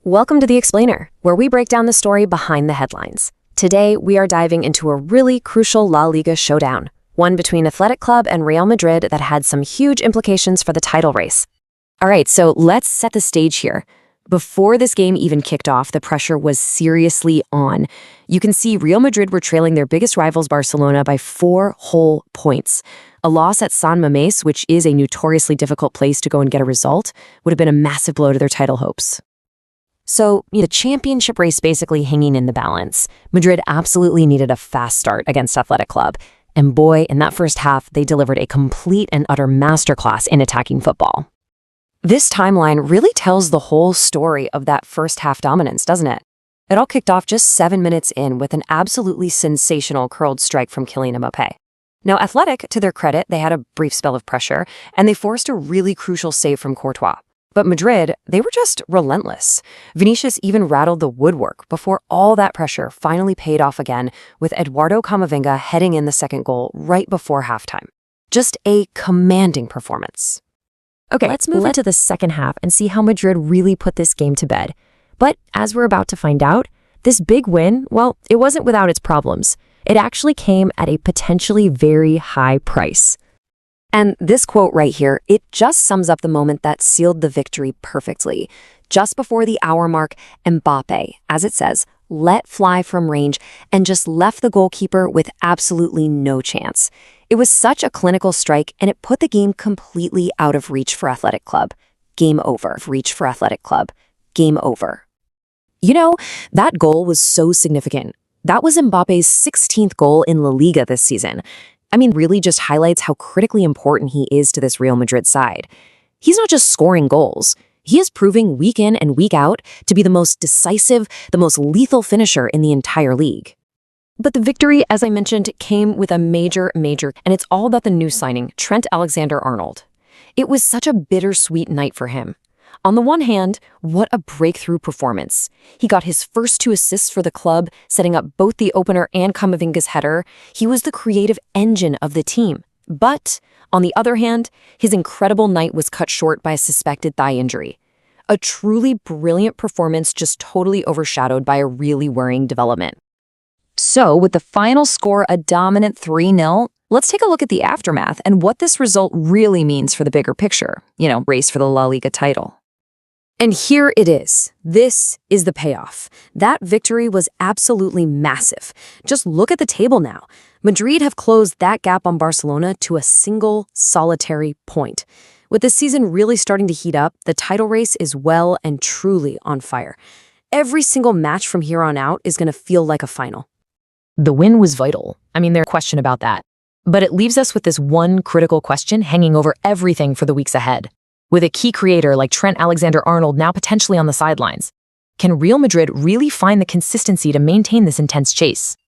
Welcome to The Explainer, where we break down the story behind the headlines. Today, we are diving into a really crucial La Liga showdown, one between Athletic Club and Real Madrid that had some huge implications for the title race. All right, so let's set the stage here. Before this game even kicked off, the pressure was seriously on. You can see Real Madrid were trailing their biggest rivals Barcelona by 4 whole points. A loss at San Mamés, which is a notoriously difficult place to go and get a result, would have been a massive blow to their title hopes. So, the championship race basically hanging in the balance. Madrid absolutely needed a fast start against Athletic Club. And boy, in that first half, they delivered a complete and utter masterclass in attacking football. This timeline really tells the whole story of that first half dominance, doesn't it? It all kicked off just 7 minutes in with an absolutely sensational curled strike from Kylian Mbappé. Now, Athletic, to their credit, they had a brief spell of pressure, and they forced a really crucial save from Courtois. But Madrid, they were just relentless. Vinicius even rattled the woodwork before all that pressure finally paid off again with Eduardo Camavinga heading in the second goal right before halftime. Just a commanding performance. Okay, let's move into the second half and see how Madrid really put this game to bed. But as we're about to find out, this big win, well, it wasn't without its problems. It actually came at a potentially very high price. And this quote right here, it just sums up the moment that sealed the victory perfectly. Just before the hour mark, Mbappé, as it says, let fly from range and just left the goalkeeper with absolutely no chance. It was such a clinical strike, and it put the game completely out of reach for Athletic Club. Game over. Reach for Athletic Club. Game over. You know, that goal was so significant. That was Mbappé's 16th goal in La Liga this season. I mean, really just highlights how critically important he is to this Real Madrid side. He's not just scoring goals. He is proving week in and week out to be the most decisive, the most lethal finisher in the entire league. But the victory, as I mentioned, came with a major, and it's all about the new signing, Trent Alexander-Arnold. It was such a bittersweet night for him. On the one hand, what a breakthrough performance. He got his first 2 assists for the club, setting up both the opener and Camavinga's header. He was the creative engine of the team. But, on the other hand, his incredible night was cut short by a suspected thigh injury. A truly brilliant performance just totally overshadowed by a really worrying development. So, with the final score a dominant 3-0, let's take a look at the aftermath and what this result really means for the bigger picture, race for the La Liga title. And here it is. This is the payoff. That victory was absolutely massive. Just look at the table now. Madrid have closed that gap on Barcelona to a single, solitary point. With the season really starting to heat up, the title race is well and truly on fire. Every single match from here on out is going to feel like a final. The win was vital. There's no question about that. But it leaves us with this one critical question hanging over everything for the weeks ahead. With a key creator like Trent Alexander-Arnold now potentially on the sidelines, can Real Madrid really find the consistency to maintain this intense chase?